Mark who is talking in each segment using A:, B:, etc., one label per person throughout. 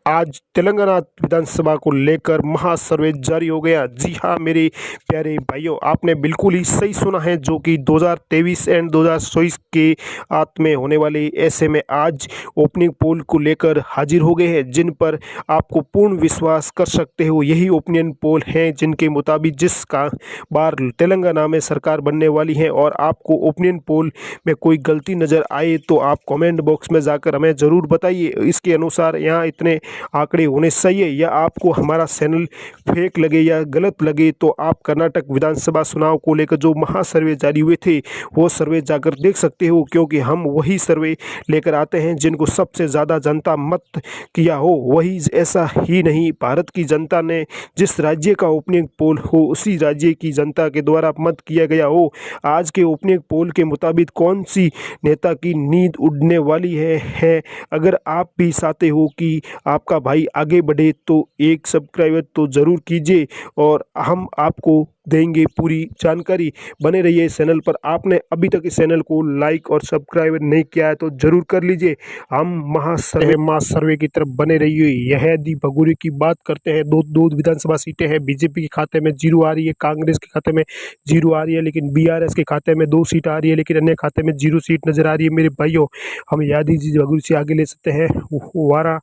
A: आज तेलंगाना विधानसभा को लेकर महासर्वे जारी हो गया। जी हाँ मेरे प्यारे भाइयों, आपने बिल्कुल ही सही सुना है। जो कि 2023 एंड 2024 के आत में होने वाले, ऐसे में आज ओपनिंग पोल को लेकर हाजिर हो गए हैं, जिन पर आपको पूर्ण विश्वास कर सकते हो। यही ओपिनियन पोल हैं जिनके मुताबिक जिस का बार तेलंगाना में सरकार बनने वाली है। और आपको ओपिनियन पोल में कोई गलती नज़र आए तो आप कमेंट बॉक्स में जाकर हमें ज़रूर बताइए। इसके अनुसार यहाँ इतने आंकड़े होने सही है, या आपको हमारा चैनल फेक लगे या गलत लगे तो आप कर्नाटक विधानसभा चुनाव को लेकर जो महासर्वे जारी हुए थे वो सर्वे जाकर देख सकते हो, क्योंकि हम वही सर्वे लेकर आते हैं जिनको सबसे ज़्यादा जनता मत किया हो। वही ऐसा ही नहीं, भारत की जनता ने जिस राज्य का ओपनिंग पोल हो उसी राज्य की जनता के द्वारा मत किया गया हो। आज के ओपनिंग पोल के मुताबिक कौन सी नेता की नींद उड़ने वाली है। अगर आप भी चाहते हो कि आपका भाई आगे बढ़े तो एक सब्सक्राइबर तो ज़रूर कीजिए, और हम आपको देंगे पूरी जानकारी। बने रहिए इस चैनल पर। आपने अभी तक इस चैनल को लाइक और सब्सक्राइब नहीं किया है तो ज़रूर कर लीजिए। हम महासर्वे की तरफ बने रहिए। यह यदि भगोरी की बात करते हैं, दो विधानसभा सीटें हैं। बीजेपी के खाते में 0 आ रही है, कांग्रेस के खाते में 0 आ रही है, लेकिन बीआरएस के खाते में 2 सीट आ रही है, लेकिन अन्य खाते में 0 सीट नजर आ रही है। मेरे भाइयों, हम यादी जी भगोरी से आगे ले सकते हैं। वारा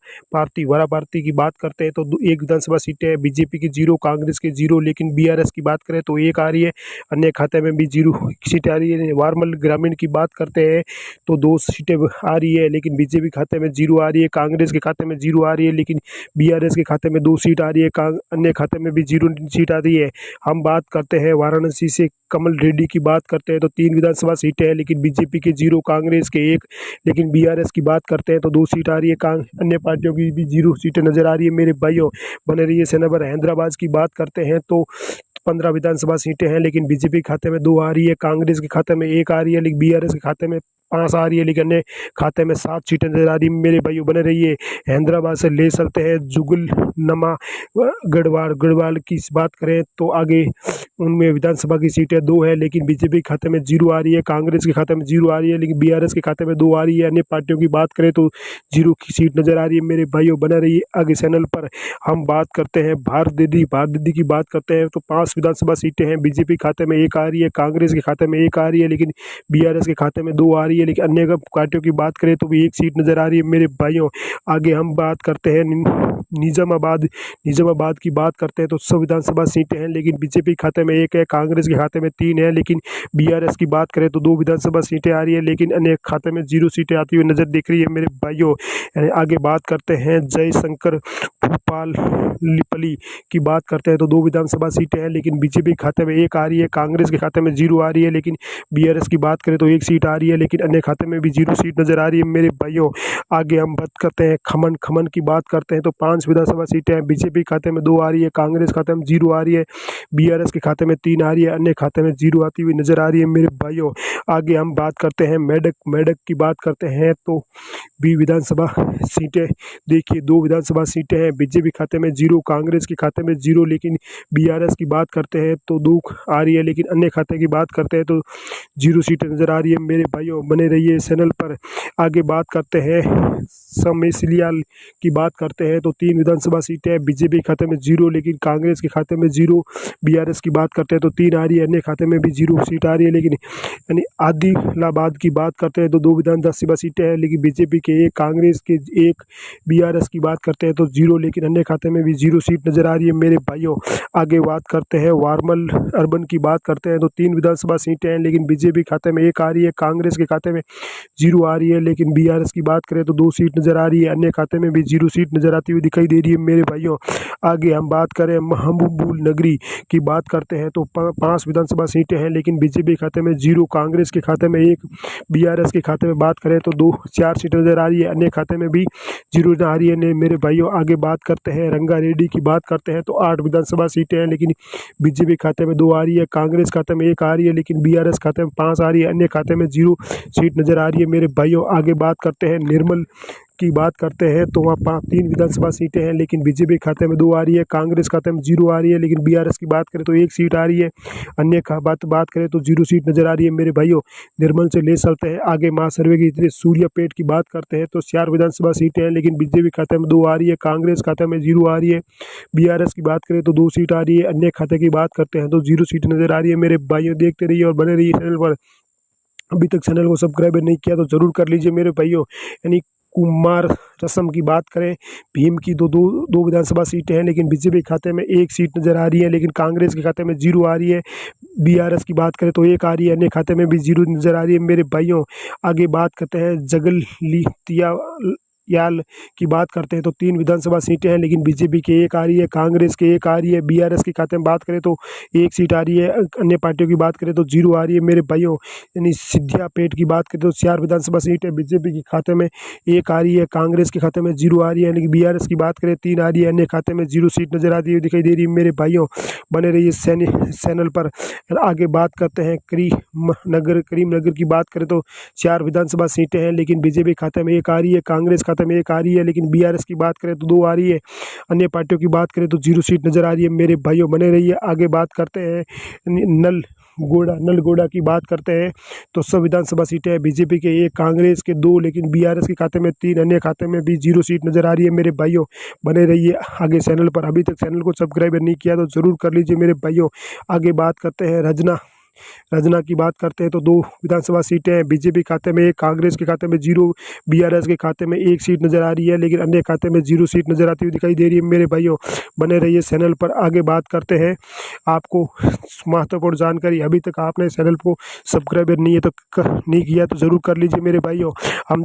A: पार्टी की बात करते हैं तो एक विधानसभा सीटें हैं। बीजेपी की 0, कांग्रेस की 0, लेकिन बीआरएस की बात करें तो 1 आ रही है, अन्य खाते में भी 0 सीट आ रही है। वारमल ग्रामीण की बात करते हैं तो 2 सीटें आ रही है, लेकिन बीजेपी खाते में 0 आ रही है, कांग्रेस के खाते में 0 आ रही है, लेकिन बीआरएस के खाते में 2 सीट आ रही है, अन्य खाते में भी 0 सीट आ रही है। हम बात करते हैं वाराणसी से कमल रेड्डी की बात करते हैं तो 3 विधानसभा सीटें हैं, लेकिन बीजेपी के 0, कांग्रेस के 1, लेकिन बीआरएस की बात करते हैं तो 2 सीट आ रही है, अन्य पार्टियों की भी 0 सीटें नजर आ रही है। मेरे भाइयों, बने रहिए चैनल पर। हैदराबाद की बात करते हैं तो 15 विधानसभा सीटें हैं, लेकिन बीजेपी खाते में 2 आ रही है, कांग्रेस के खाते में 1 आ रही है, लेकिन बीआरएस के खाते में 5 आ रही है, लेकिन अन्य खाते में 7 सीटें नजर आ रही है। मेरे भाइयों, बने रहिए। हैदराबाद से ले सकते हैं जुगल नमा गढ़वाल की बात करें तो आगे उनमें विधानसभा की सीटें 2 है, लेकिन बीजेपी के खाते में 0 आ रही है, कांग्रेस के खाते में 0 आ रही है, लेकिन बीआरएस के खाते में 2 आ रही है। अन्य पार्टियों की बात करें तो 0 की सीट नजर आ रही है। मेरे भाइयों, बने रहिए आगे चैनल पर। हम बात करते हैं भारत दीदी की बात करते हैं तो 5 विधानसभा सीटें हैं। बीजेपी खाते में 1 आ रही है, कांग्रेस के खाते में 1 आ रही है, लेकिन बीआरएस के खाते में 2 आ रही है, लेकिन अन्य पार्टियों की बात करें तो भी 1 सीट नजर आ रही है। मेरे भाइयों, आगे हम बात करते हैं निजामाबाद की बात करते हैं तो 100 विधानसभा सीटें हैं, लेकिन बीजेपी खाते में 1 है, कांग्रेस के खाते में 3 है, लेकिन बीआरएस की बात करें तो 2 विधानसभा सीटें आ रही है, लेकिन अन्य खाते में 0 सीटें आती हुई नजर दिख रही है। मेरे भाइयों, आगे बात करते हैं जयशंकर भूपाल लिपली की बात करते हैं तो 2 विधानसभा सीटें हैं, लेकिन बीजेपी खाते में 1 आ रही है, कांग्रेस के खाते में 0 आ रही है, लेकिन बीआरएस की बात करें तो 1 सीट आ रही है, लेकिन अन्य खाते में भी 0 सीट नजर आ रही है। मेरे भाइयों, आगे हम बात करते हैं खमन की बात करते हैं तो 5 विधानसभा सीटें हैं। बीजेपी खाते में 2 आ रही है, कांग्रेस खाते में 0 आ रही है, बीआरएस के खाते में 3 आ रही है, अन्य खाते में 0 आती हुई नजर आ रही है। मेरे भाइयों, आगे हम बात करते हैं मेडक की बात करते हैं तो भी विधानसभा सीटें देखिए, 2 विधानसभा सीटें हैं। बीजेपी खाते में 0, कांग्रेस के खाते में 0, लेकिन बीआरएस की बात करते हैं तो 2 आ रही है, लेकिन अन्य खाते की बात करते हैं तो 0 सीटें नजर आ रही है। मेरे भाइयों, बने रहिए चैनल पर। आगे बात करते हैं सममेसिलियाल की बात करते हैं तो 3 विधानसभा सीटें हैं। बीजेपी खाते में 0, लेकिन कांग्रेस के खाते में 0, बीआरएस की बात करते हैं तो 3 आ रही है, अन्य खाते में भी 0 सीट आ रही है। लेकिन यानी आदिलाबाद की बात करते हैं तो 2 विधानसभा सीटें हैं, लेकिन बीजेपी के 1, कांग्रेस के 1, बीआरएस की बात करते हैं तो 0, लेकिन अन्य खाते में भी 0 सीट नजर आ रही है। मेरे भाइयों, आगे बात करते हैं वारमल अर्बन की बात करते हैं तो 3 विधानसभा सीटें हैं, लेकिन बीजेपी खाते में 1 आ रही है, कांग्रेस के खाते में 0 आ रही है, लेकिन बीआरएस की बात करें तो 2 सीट नजर आ रही है, अन्य खाते में भी 0 सीट नजर आती हुई दिखाई दे रही है। मेरे भाइयों, आगे हम बात करें महबूबुल नगरी की बात करते हैं तो 5 विधानसभा सीटें हैं, लेकिन बीजेपी खाते में 0, कांग्रेस के खाते में 1, बीआरएस के खाते में बात करें तो 4 सीटें नजर आ रही है, अन्य खाते में भी 0 आ रही है। मेरे भाइयों, आगे बात करते हैं रंगारेड्डी की बात करते हैं तो 8 विधानसभा सीटें हैं, लेकिन बीजेपी खाते में 2 आ रही है, कांग्रेस खाते में 1 आ रही है, लेकिन बीआरएस खाते में 5 आ रही है, अन्य खाते में 0 सीट नजर आ रही है। मेरे भाइयों, आगे बात करते हैं निर्मल की बात करते हैं तो वहाँ 3 विधानसभा सीटें हैं, लेकिन बीजेपी खाते में 2 आ रही है, कांग्रेस खाते में 0 आ रही है, लेकिन बीआरएस की बात करें तो 1 सीट आ रही है। अन्य बात करें तो 0 सीट नज़र आ रही है मेरे भाइयों। निर्मल से ले चलते हैं आगे महासर्वे की सूर्यापेट की बात करते हैं तो 4 विधानसभा सीटें हैं, लेकिन बीजेपी खाते में 2 आ रही है, कांग्रेस खाते में 0 आ रही है। बीआरएस की बात करें तो 2 सीट आ रही है, अन्य खाते की बात करते हैं तो 0 सीट नज़र आ रही है मेरे भाइयों। देखते रहिए और बने रहिए चैनल पर। अभी तक चैनल को सब्सक्राइब नहीं किया तो ज़रूर कर लीजिए मेरे भाइयों। यानी कुमार रसम की बात करें, भीम की दो विधानसभा सीटें हैं, लेकिन बीजेपी खाते में 1 सीट नज़र आ रही है, लेकिन कांग्रेस के खाते में 0 आ रही है। बीआरएस की बात करें तो 1 आ रही है, अन्य खाते में भी 0 नज़र आ रही है मेरे भाइयों। आगे बात करते हैं जगलियाल की बात करते हैं तो 3 विधानसभा सीटें हैं, लेकिन बीजेपी के 1 आ रही है, कांग्रेस के 1 आ रही है। बीआरएस के खाते में बात करें तो 1 सीट आ रही है, अन्य पार्टियों की बात करें तो 0 आ रही है मेरे भाइयों। यानी सिद्धियापेट की बात करें तो 4 विधानसभा सीटें बीजेपी के खाते में 1 आ रही है, कांग्रेस के खाते में 0 आ रही है, यानी कि बीआरएस की बात करें 3 आ रही है, अन्य खाते में 0 सीट नज़र आती है दिखाई दे रही है मेरे भाइयों। बने रहिए चैनल पर। आगे बात करते हैं करीमनगर की बात करें तो 4 विधानसभा सीटें हैं, लेकिन बीजेपी खाते में 1 आ रही है, कांग्रेस खाते में 1 आ रही है, लेकिन बीआरएस की बात करें तो 2 आ रही है, अन्य पार्टियों की बात करें तो 0 सीट नज़र आ रही है मेरे भाइयों। बने रहिए। आगे बात करते हैं नलगोड़ा की बात करते हैं तो सब विधानसभा सीटें हैं, बीजेपी के 1, कांग्रेस के 2, लेकिन बीआरएस के खाते में 3, अन्य खाते में भी 0 सीट नज़र आ रही है मेरे भाइयों। बने रहिए आगे चैनल पर। अभी तक चैनल को सब्सक्राइब नहीं किया तो ज़रूर कर लीजिए मेरे भाइयों। आगे बात करते हैं रजना की बात करते हैं तो 2 विधानसभा सीटें हैं, बीजेपी खाते में 1, कांग्रेस के खाते में 0, बीआरएस के खाते में 1 सीट नज़र आ रही है, लेकिन अन्य खाते में 0 सीट नज़र आती हुई दिखाई दे रही है मेरे भाइयों। बने रहिए चैनल पर। आगे बात करते हैं आपको महत्वपूर्ण जानकारी। अभी तक आपने चैनल को सब्सक्राइब नहीं किया तो ज़रूर कर लीजिए मेरे भाइयों। हम